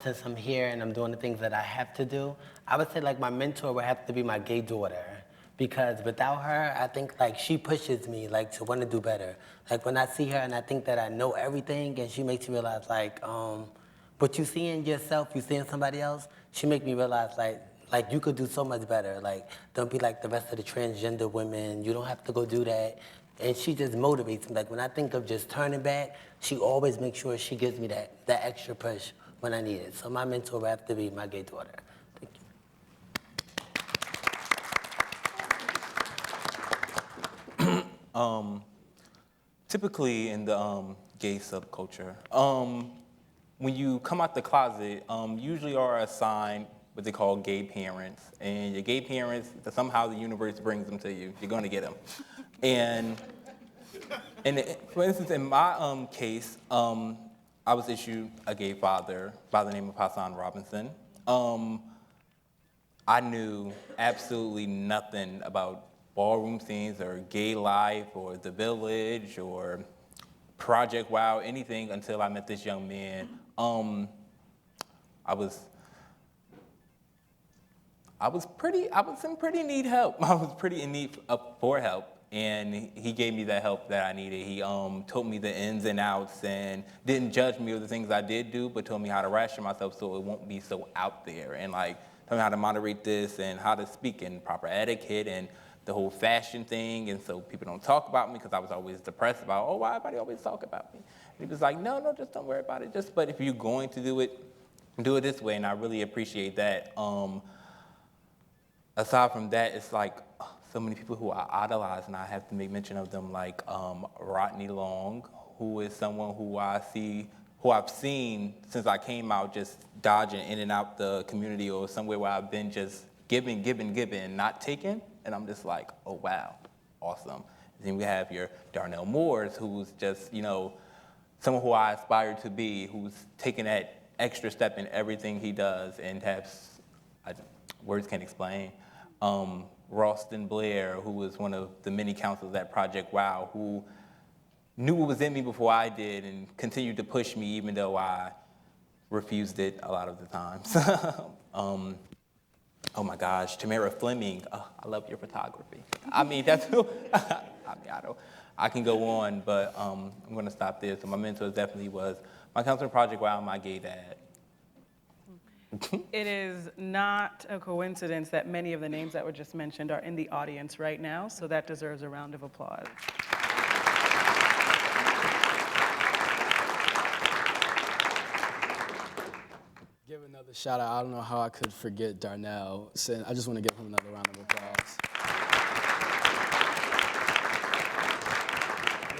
since I'm here and I'm doing the things that I have to do, I would say like my mentor would have to be my gay daughter. Because without her, I think like she pushes me like to want to do better. Like when I see her and I think that I know everything and she makes me realize like what you see in yourself, you see in somebody else, she make me realize like you could do so much better. Like don't be like the rest of the transgender women. You don't have to go do that. And she just motivates me. Like when I think of just turning back, she always makes sure she gives me that extra push when I need it. So my mentor would have to be my gay daughter. Thank you. Typically in the gay subculture, when you come out the closet, usually are assigned what they call gay parents. And your gay parents, somehow the universe brings them to you. You're gonna get them. And for instance, in my case, I was issued a gay father by the name of Hassan Robinson. I knew absolutely nothing about ballroom scenes or gay life or the village or Project Wow, anything until I met this young man. I was in pretty need help. I was pretty in need for help, and he gave me that help that I needed. He told me the ins and outs and didn't judge me of the things I did do, but told me how to ration myself so it won't be so out there, and like told me how to moderate this and how to speak in proper etiquette and the whole fashion thing, and so people don't talk about me because I was always depressed about, oh, why everybody always talk about me? And he was like, no, just don't worry about it. But if you're going to do it this way, and I really appreciate that. Aside from that, it's like so many people who I idolize, and I have to make mention of them, like Rodney Long, who is someone who I've seen since I came out, just dodging in and out the community or somewhere where I've been just giving, and not taking. And I'm just like, oh, wow, awesome. And then we have your Darnell Moores, who's just, someone who I aspire to be, who's taking that extra step in everything he does and words can't explain. Ralston Blair, who was one of the many counselors at Project Wow, who knew what was in me before I did and continued to push me even though I refused it a lot of the times. Oh my gosh, Tamara Fleming, I love your photography. I mean, that's who, I can go on, but I'm gonna stop there. So my mentor definitely was my counselor Project Wow, my gay dad. It is not a coincidence that many of the names that were just mentioned are in the audience right now, so that deserves a round of applause. Give another shout out. I don't know how I could forget Darnell. So I just want to give him another round of applause.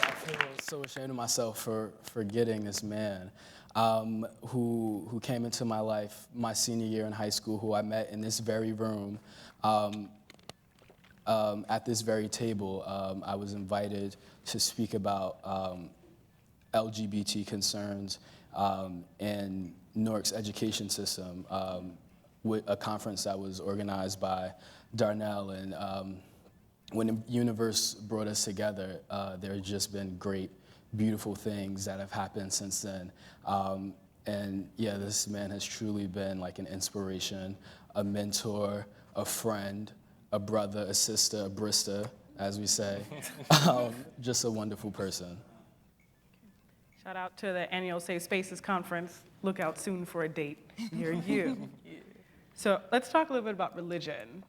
I feel so ashamed of myself for forgetting this man who came into my life my senior year in high school, who I met in this very room, at this very table. I was invited to speak about LGBT concerns in Newark's education system with a conference that was organized by Darnell. And when the universe brought us together, there have just been great, beautiful things that have happened since then. And yeah, this man has truly been like an inspiration, a mentor, a friend, a brother, a sister, a brista, as we say. Just a wonderful person. Shout out to the annual Safe Spaces Conference. Look out soon for a date near you. So let's talk a little bit about religion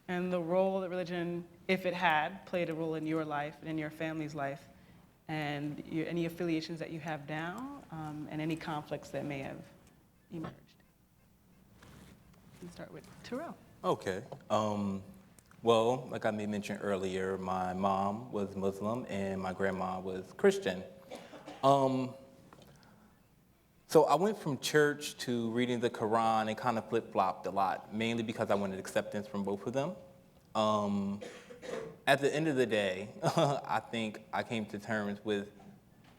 and the role that religion, if it had, played a role in your life and in your family's life, and any affiliations that you have now, and any conflicts that may have emerged. Let's start with Tarell. Okay. Well, like I made mention earlier, my mom was Muslim and my grandma was Christian. So I went from church to reading the Quran and kind of flip-flopped a lot, mainly because I wanted acceptance from both of them. At the end of the day, I think I came to terms with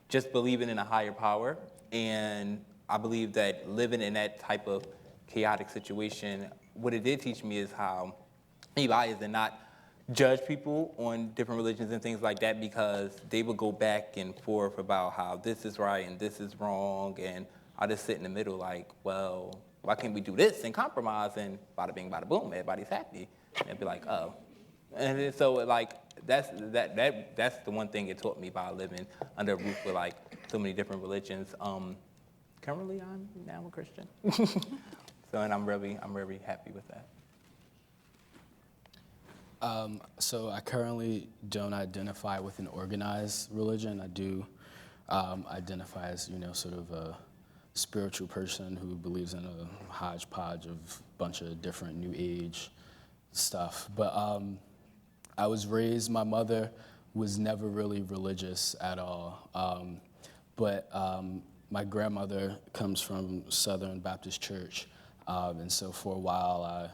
just believing in a higher power, and I believe that living in that type of chaotic situation, what it did teach me is how Eli is to not judge people on different religions and things like that, because they would go back and forth about how this is right and this is wrong, and I just sit in the middle like, well, why can't we do this and compromise and bada bing, bada boom, everybody's happy. And be like, oh. And then, so like, that's the one thing it taught me by living under a roof with like so many different religions. Currently, I'm now a Christian. So, and I'm really happy with that. So I currently don't identify with an organized religion. I do identify as, sort of a spiritual person who believes in a hodgepodge of a bunch of different New Age stuff. But I was raised, my mother was never really religious at all. But my grandmother comes from Southern Baptist Church. And so for a while,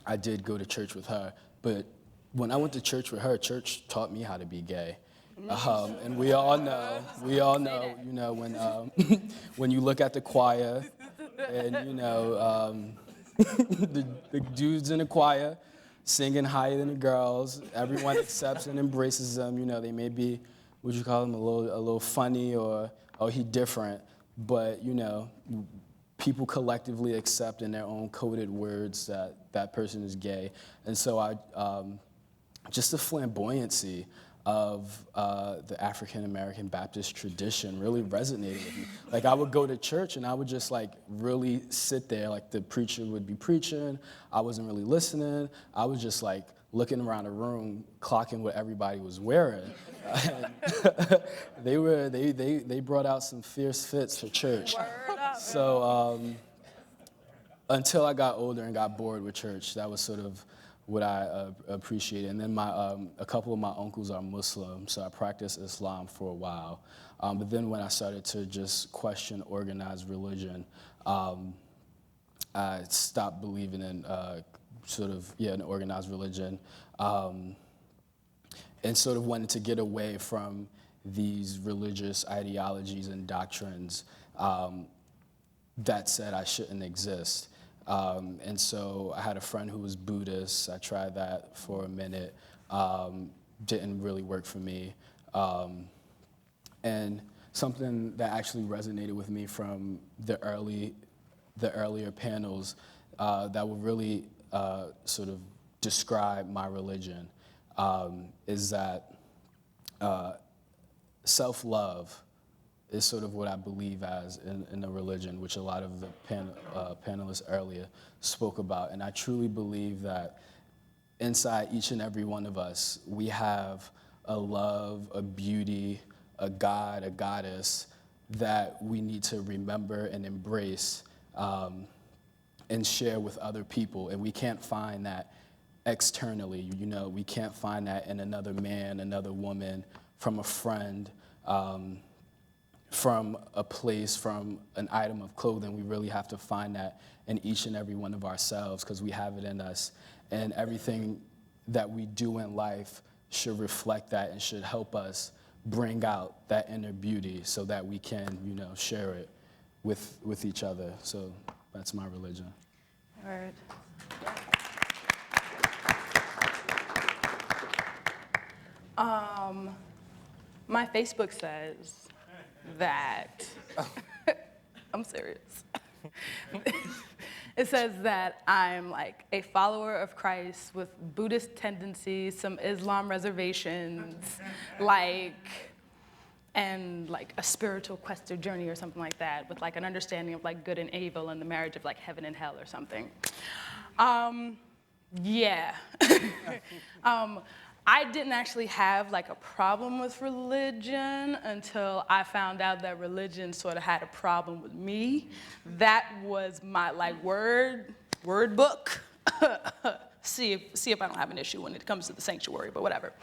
I did go to church with her. But when I went to church with her, church taught me how to be gay. And we all know, when you look at the choir and, the dudes in the choir singing higher than the girls, everyone accepts and embraces them. They may be, what you call them, a little funny or he different, but, people collectively accept in their own coded words that person is gay. And so just the flamboyancy of the African American Baptist tradition really resonated with me. Like I would go to church and I would just like really sit there, like the preacher would be preaching, I wasn't really listening, I was just like looking around the room, clocking what everybody was wearing. They brought out some fierce fits for church. So until I got older and got bored with church, that was sort of what I appreciated. And then a couple of my uncles are Muslim, so I practiced Islam for a while. But then when I started to just question organized religion, I stopped believing in an organized religion, and sort of wanted to get away from these religious ideologies and doctrines that said I shouldn't exist. And so I had a friend who was Buddhist. I tried that for a minute. Didn't really work for me. And something that actually resonated with me from the earlier panels that will really sort of describe my religion is that self-love is sort of what I believe as in a religion, which a lot of the panelists earlier spoke about. And I truly believe that inside each and every one of us, we have a love, a beauty, a god, a goddess that we need to remember and embrace and share with other people. And we can't find that externally. We can't find that in another man, another woman, from a friend, from a place, from an item of clothing. We really have to find that in each and every one of ourselves because we have it in us. And everything that we do in life should reflect that and should help us bring out that inner beauty so that we can, share it with each other. So that's my religion. All right. My Facebook says that, I'm serious. It says that I'm like a follower of Christ with Buddhist tendencies, some Islam reservations, and like a spiritual quest or journey or something like that, with like an understanding of like good and evil and the marriage of like heaven and hell or something. Yeah. I didn't actually have like a problem with religion until I found out that religion sort of had a problem with me. That was my like word book. see if I don't have an issue when it comes to the sanctuary, but whatever.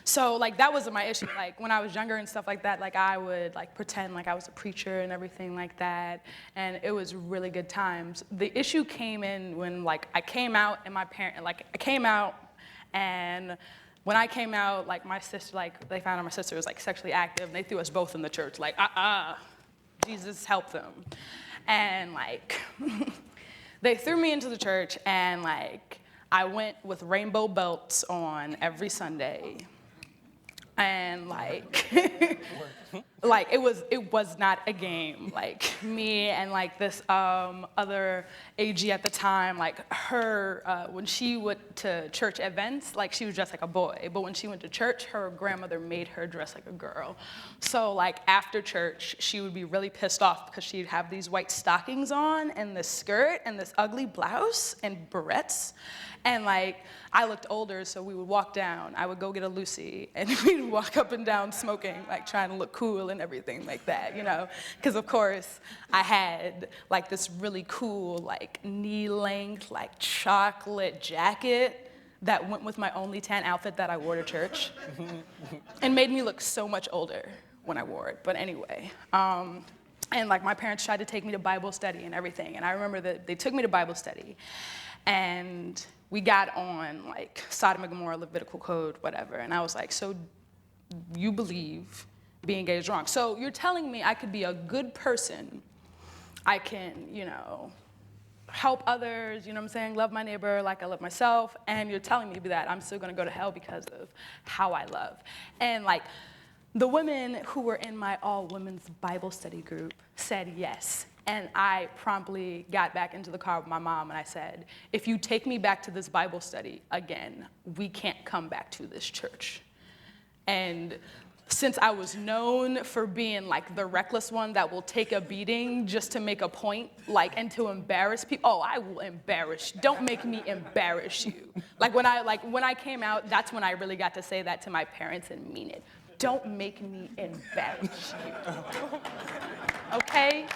So like that wasn't my issue. Like when I was younger and stuff like that, like I would like pretend like I was a preacher and everything like that, and it was really good times. The issue came in when like I came out and and when I came out, like my sister, like they found out my sister was like sexually active, and they threw us both in the church, like Jesus help them, and like they threw me into the church, and like I went with rainbow belts on every Sunday. And like, Like, it was not a game. Like, me and like this other AG at the time, like her, when she went to church events, like she was dressed like a boy. But when she went to church, her grandmother made her dress like a girl. So like after church, she would be really pissed off because she'd have these white stockings on and this skirt and this ugly blouse and barrettes. And like, I looked older, so we would walk down. I would go get a Lucy, and we'd walk up and down smoking, like trying to look cool and everything like that, you know? Because of course, I had like this really cool, like knee-length, like chocolate jacket that went with my only tan outfit that I wore to church, and made me look so much older when I wore it. But anyway, and like my parents tried to take me to Bible study and everything, and I remember that they took me to Bible study, and we got on like Sodom and Gomorrah, Levitical Code, whatever. And I was like, so you believe being gay is wrong. So you're telling me I could be a good person. I can, you know, help others, you know what I'm saying? Love my neighbor like I love myself. And you're telling me that I'm still gonna go to hell because of how I love. And like, the women who were in my all women's Bible study group said yes. And I promptly got back into the car with my mom and I said, if you take me back to this Bible study again, we can't come back to this church. And since I was known for being like the reckless one that will take a beating just to make a point, like, and to embarrass people, oh, I will embarrass you. Don't make me embarrass you. Like when I came out, that's when I really got to say that to my parents and mean it. Don't make me embarrass you. Okay?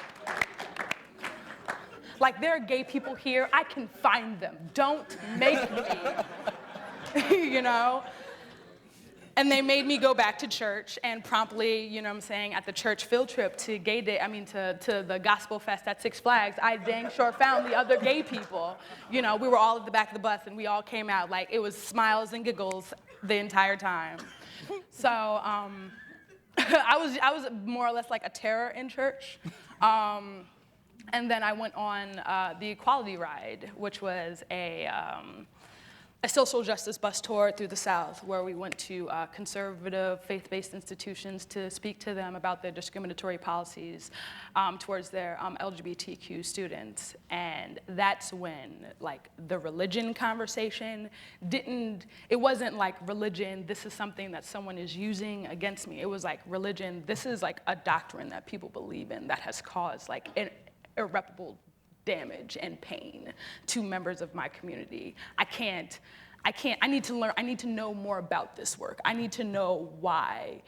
Like, there are gay people here, I can find them. Don't make me, you know? And they made me go back to church and promptly, you know what I'm saying, at the church field trip to gay day, to the gospel fest at Six Flags, I dang sure found the other gay people. You know, we were all at the back of the bus and we all came out like it was smiles and giggles the entire time. So I was more or less like a terror in church. And then I went on the Equality Ride, which was a social justice bus tour through the South, where we went to conservative, faith-based institutions to speak to them about their discriminatory policies towards their LGBTQ students. And that's when, like, the religion conversation it wasn't like religion, this is something that someone is using against me. It was like religion, this is like a doctrine that people believe in that has caused, like, irreparable damage and pain to members of my community. I need to learn, I need to know more about this work. I need to know why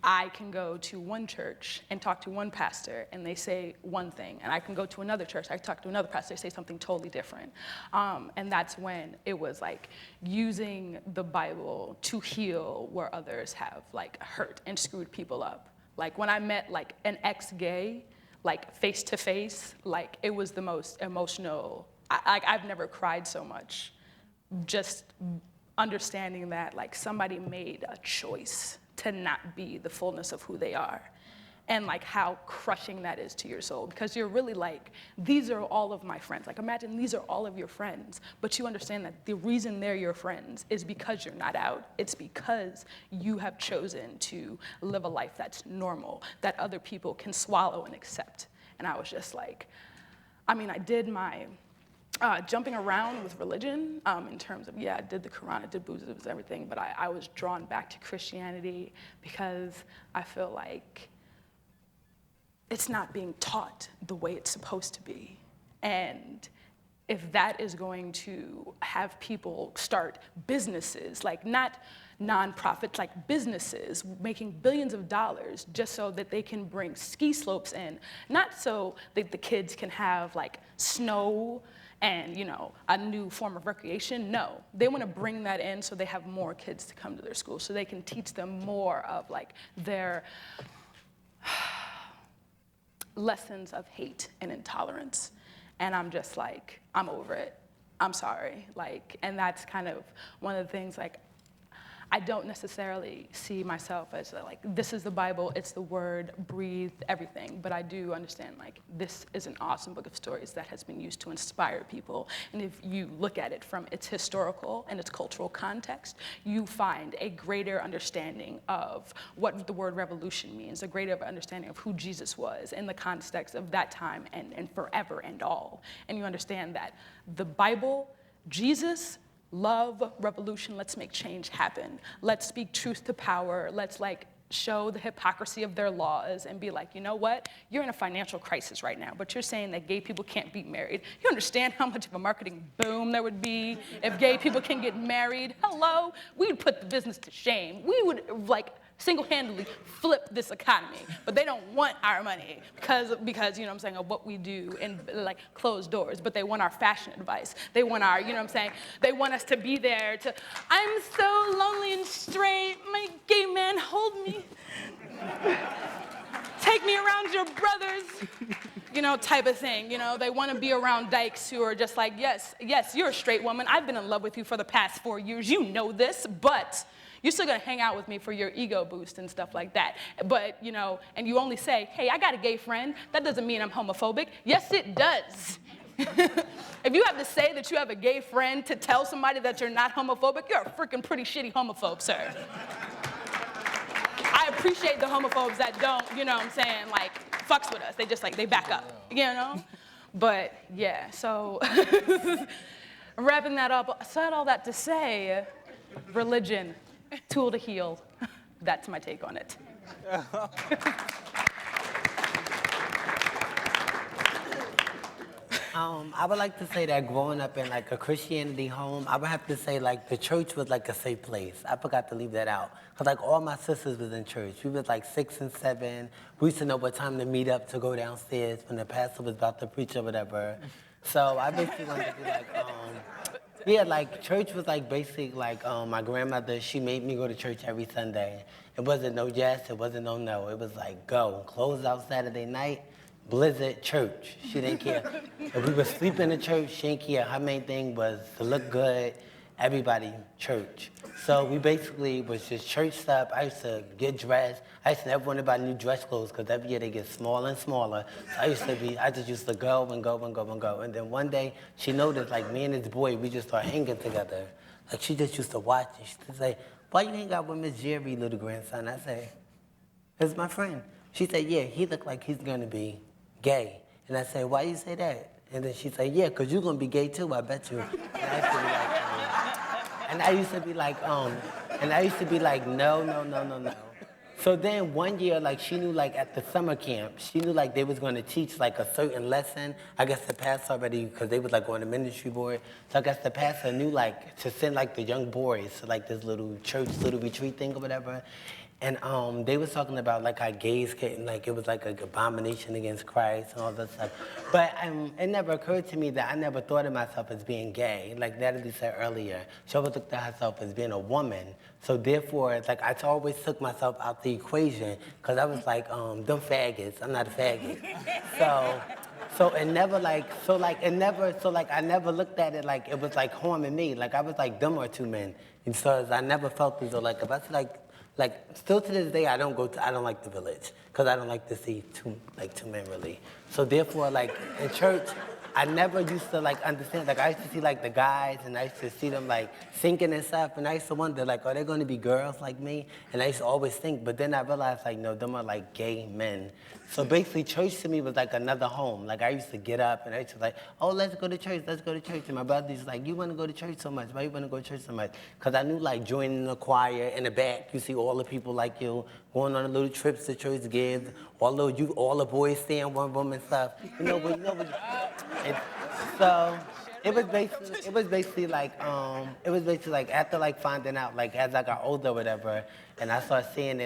I can go to one church and talk to one pastor and they say one thing, and I can go to another church, I talk to another pastor, they say something totally different. And that's when it was like using the Bible to heal where others have like hurt and screwed people up. Like when I met like an ex-gay, like face to face, like it was the most emotional. I've never cried so much, just understanding that like somebody made a choice to not be the fullness of who they are, and like how crushing that is to your soul, because you're really like, these are all of my friends. Like imagine these are all of your friends, but you understand that the reason they're your friends is because you're not out. It's because you have chosen to live a life that's normal, that other people can swallow and accept. And I was just like, I mean, I did my jumping around with religion in terms of, yeah, I did the Quran, I did Buddhism, it was everything, but I was drawn back to Christianity because I feel like it's not being taught the way it's supposed to be. And if that is going to have people start businesses, like not nonprofits, like businesses making billions of dollars just so that they can bring ski slopes in, not so that the kids can have like snow and, you know, a new form of recreation. No, they want to bring that in so they have more kids to come to their school, so they can teach them more of like their lessons of hate and intolerance. And I'm just like, I'm over it. I'm sorry. Like, and that's kind of one of the things, like, I don't necessarily see myself as like, this is the Bible, it's the word, breathed, everything. But I do understand like, this is an awesome book of stories that has been used to inspire people. And if you look at it from its historical and its cultural context, you find a greater understanding of what the word revolution means, a greater understanding of who Jesus was in the context of that time and forever and all. And you understand that the Bible, Jesus, love, revolution, let's make change happen. Let's speak truth to power. Let's like show the hypocrisy of their laws and be like, you know what? You're in a financial crisis right now, but you're saying that gay people can't be married. You understand how much of a marketing boom there would be if gay people can get married? Hello? We would put the business to shame. We would like single-handedly flip this economy, but they don't want our money because you know what I'm saying, of what we do in like closed doors, but they want our fashion advice. They want our, you know what I'm saying, they want us to be there to, I'm so lonely and straight, my gay man, hold me. Take me around your brothers, you know, type of thing. You know, they want to be around dykes who are just like, yes, you're a straight woman. I've been in love with you for the past 4 years. You know this, but you're still gonna hang out with me for your ego boost and stuff like that. But, you know, and you only say, hey, I got a gay friend. That doesn't mean I'm homophobic. Yes, it does. If you have to say that you have a gay friend to tell somebody that you're not homophobic, you're a freaking pretty shitty homophobe, sir. I appreciate the homophobes that don't, you know what I'm saying, like, fucks with us. They just like, they back up, you know? But yeah, so wrapping that up, I said all that to say, religion, tool to heal. That's my take on it. I would like to say that growing up in like a Christianity home, I would have to say like the church was like a safe place. I forgot to leave that out. Cause like all my sisters was in church. We was like 6 and 7. We used to know what time to meet up to go downstairs when the pastor was about to preach or whatever. So I basically wanted to be like, yeah, like church was like basic, like my grandmother, she made me go to church every Sunday. It wasn't no yes, it wasn't no. It was like go, close out Saturday night, blizzard, church. She didn't care. If we were sleeping in church, she didn't care. Her main thing was to look good, everybody, church. So we basically was just church stuff. I used to get dressed. I used to never want to buy new dress clothes because every year they get smaller and smaller. So I just used to go and go and go and go. And then one day she noticed like me and this boy, we just started hanging together. Like she just used to watch it. She used to say, why you hang out with Miss Jerry, little grandson? I say, it's my friend. She said, yeah, he look like he's gonna be gay. And I said, why you say that? And then she said, yeah, because you're going to be gay too, I bet you. And I used to be like, no. So then one year, like she knew like at the summer camp, she knew like they was going to teach like a certain lesson. I guess the pastor already, because they was like on the ministry board. So I guess the pastor knew like to send like the young boys to like this little church, little retreat thing or whatever. And they was talking about like how gays couldn't, like it was like an abomination against Christ and all that stuff. But it never occurred to me that I never thought of myself as being gay. Like Natalie said earlier, she always looked at herself as being a woman. So therefore, it's like I always took myself out the equation because I was like, them faggots, I'm not a faggot. I never looked at it like it was like harming me. Like I was like them or two men. And so I never felt as though like if I said like still to this day I don't like the village because I don't like to see two men really. So therefore like in church I never used to like understand, like I used to see like the guys and I used to see them like singing and stuff and I used to wonder like are they going to be girls like me? And I used to always think, but then I realized like no, them are like gay men. So basically church to me was like another home. Like I used to get up and I used to like, oh, let's go to church. And my brother's like, you want to go to church so much? Why you want to go to church so much? Because I knew like joining the choir in the back, you see all the people like you going on the little trips to church gives, all the boys staying one room and stuff. And so it was basically like after like finding out like as I got older or whatever, and I started seeing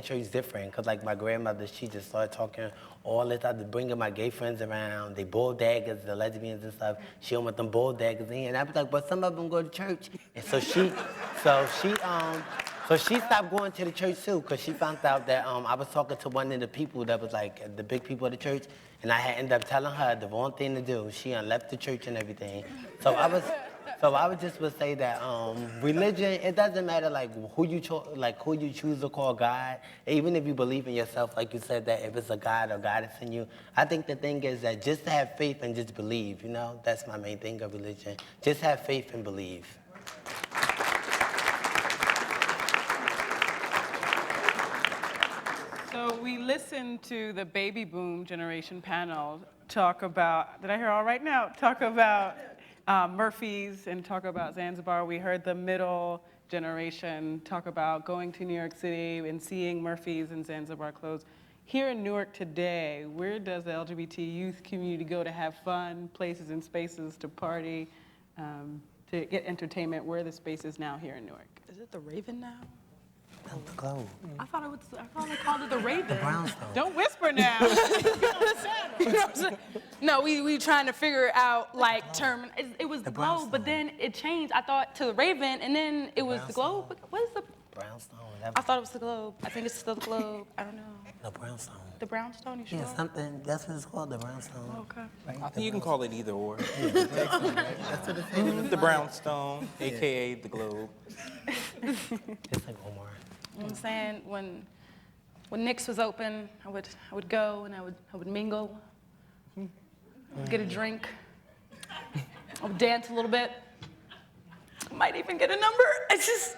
church different because like my grandmother, she just started talking all the time, bringing my gay friends around. They bull daggers, the lesbians and stuff. She don't want them bull daggers in, and I was like, but some of them go to church, and so she stopped going to the church too because she found out that I was talking to one of the people that was like the big people of the church, and I had ended up telling her the wrong thing to do. She left the church and everything. So I So I would just would say that religion, it doesn't matter like who you choose to call God. Even if you believe in yourself, like you said, that if it's a God or goddess in you, I think the thing is that just to have faith and just believe. You know, that's my main thing of religion. Just have faith and believe. So we listened to the baby boom generation panel talk about, did I hear all right now? Talk about Murphy's and talk about Zanzibar. We heard the middle generation talk about going to New York City and seeing Murphy's and Zanzibar clothes. Here in Newark today, where does the LGBT youth community go to have fun, places and spaces to party, to get entertainment? Where are the spaces now here in Newark? Is it the Raven now? No, the globe. I thought they called it the Raven. The brownstone. Don't whisper now. You know what I'm saying? No, we trying to figure out like term. It was the Globe, Brownstone. but then it changed. I thought to the Raven, and then it was the Globe. Brownstone. What is the? Brownstone. I thought it was the Globe. I think it's still the Globe. I don't know. No, brownstone. The Brownstone. You sure? Yeah, something. That's what it's called, the brownstone. Okay. Right? I think you can call it either or. That's what it's saying. The brownstone, AKA the globe. It's like Omar. You know what I'm saying? When Nick's was open, I would go and I would mingle, get a drink, I would dance a little bit, might even get a number. It's just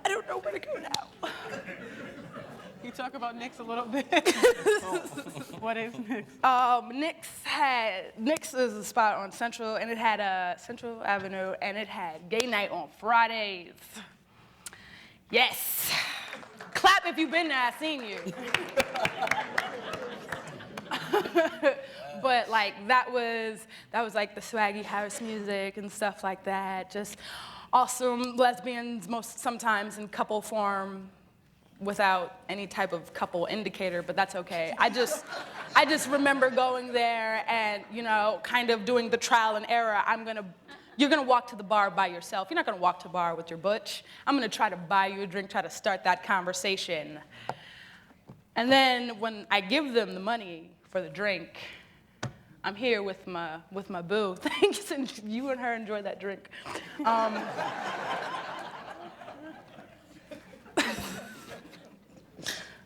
I don't know where to go now. You talk about Nick's a little bit. What is Nick's? Nick's is a spot on Central, and it had Central Avenue, and it had gay night on Fridays. Yes. Clap if you've been there. I've seen you. But like that was like the swaggy house music and stuff like that. Just awesome lesbians, sometimes in couple form, without any type of couple indicator, but that's okay. I just remember going there and, you know, kind of doing the trial and error. You're gonna walk to the bar by yourself. You're not gonna walk to the bar with your butch. I'm gonna try to buy you a drink, try to start that conversation. And then when I give them the money for the drink, I'm here with my boo. Thanks, and you and her enjoy that drink.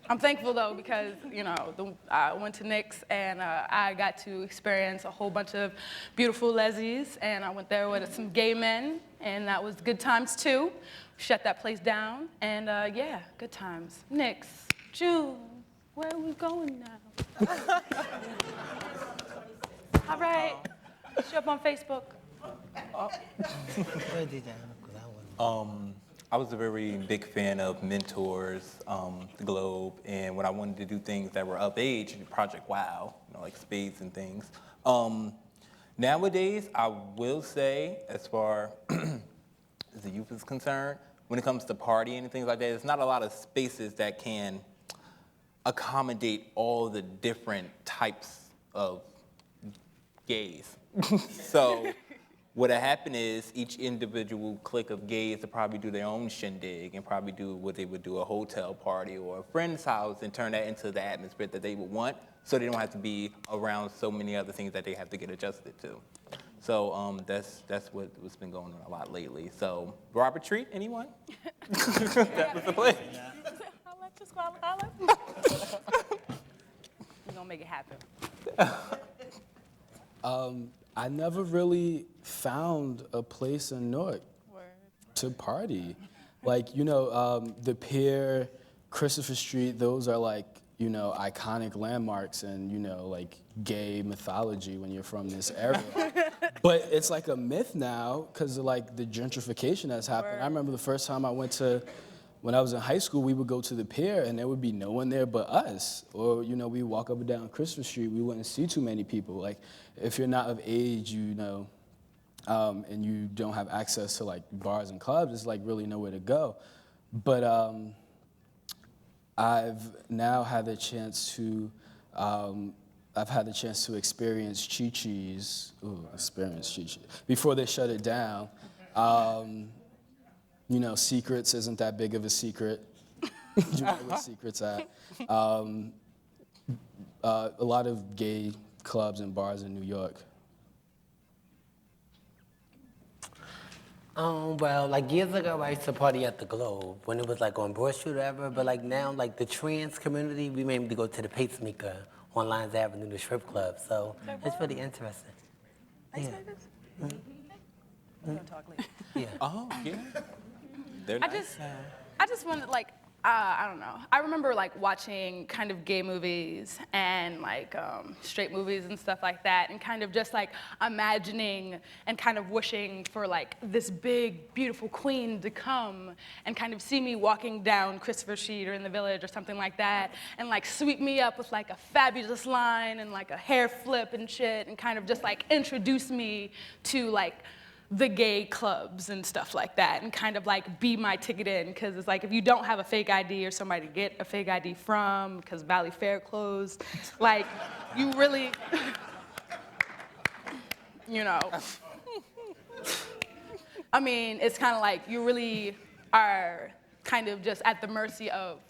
I'm thankful though because, you know, I went to Nick's and I got to experience a whole bunch of beautiful lesbians, and I went there with some gay men, and that was good times too. Shut that place down, and yeah, good times. Nick's, June, where are we going now? All right, show up on Facebook. Where did that? 'Cause I wasn't. I was a very big fan of Mentors, the Globe, and when I wanted to do things that were of age, Project Wow, you know, like spades and things. Nowadays, I will say, as far as the youth is concerned, when it comes to partying and things like that, there's not a lot of spaces that can accommodate all the different types of gays. So what had happened is each individual clique of gays would probably do their own shindig and probably do what they would do a hotel party or a friend's house and turn that into the atmosphere that they would want, so they don't have to be around so many other things that they have to get adjusted to. So that's what's been going on a lot lately. So Robert Treat, anyone? That was the place. We're gonna make it happen. I never really found a place in Newark Word. to party. Like, you know, the Pier, Christopher Street, those are like, you know, iconic landmarks and, you know, like gay mythology when you're from this area. But it's like a myth now because of like the gentrification that's happened. I remember the first time I went to, when I was in high school, we would go to the Pier and there would be no one there but us. Or, you know, we walk up and down Christopher Street, we wouldn't see too many people. Like, if you're not of age, you know, and you don't have access to like bars and clubs, it's like really nowhere to go. But I've now had the chance to, experience Chi-Chi's, before they shut it down. You know, Secrets isn't that big of a secret. You know where Secret's at. A lot of gay clubs and bars in New York. Well, like years ago, I used to party at the Globe when it was like on Broad Street or whatever. But like now, like the trans community, we made me go to the Pacemaker on Lyons Avenue, the strip club. So it's really interesting. Yeah. We're gonna talk later. Yeah. Oh, yeah. They're I nice. just wanted like I don't know. I remember like watching kind of gay movies and like straight movies and stuff like that, and kind of just like imagining and kind of wishing for like this big, beautiful queen to come and kind of see me walking down Christopher Street or in the Village or something like that, and like sweep me up with like a fabulous line and like a hair flip and shit, and kind of just like introduce me to like the gay clubs and stuff like that, and kind of like be my ticket in, because it's like if you don't have a fake ID or somebody to get a fake ID from because Valley Fair closed, like you really, you know, I mean, it's kind of like you really are kind of just at the mercy of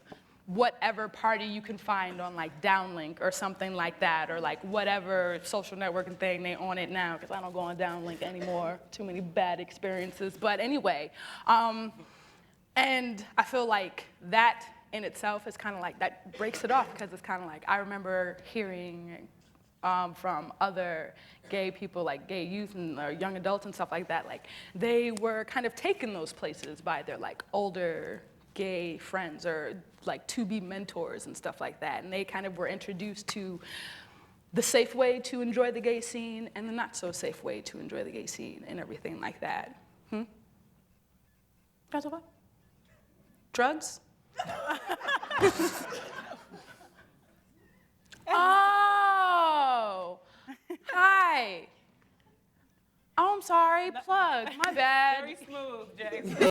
whatever party you can find on like Downlink or something like that, or like whatever social networking thing they on it now, because I don't go on Downlink anymore. Too many bad experiences. But anyway, and I feel like that in itself is kind of like, that breaks it off, because it's kind of like, I remember hearing from other gay people, like gay youth and or young adults and stuff like that, like they were kind of taken those places by their like older gay friends or like to-be mentors and stuff like that. And they kind of were introduced to the safe way to enjoy the gay scene and the not so safe way to enjoy the gay scene and everything like that. Guys, what? Drugs? Oh, hi. Oh, I'm sorry, plug, my bad. Very smooth, Jason.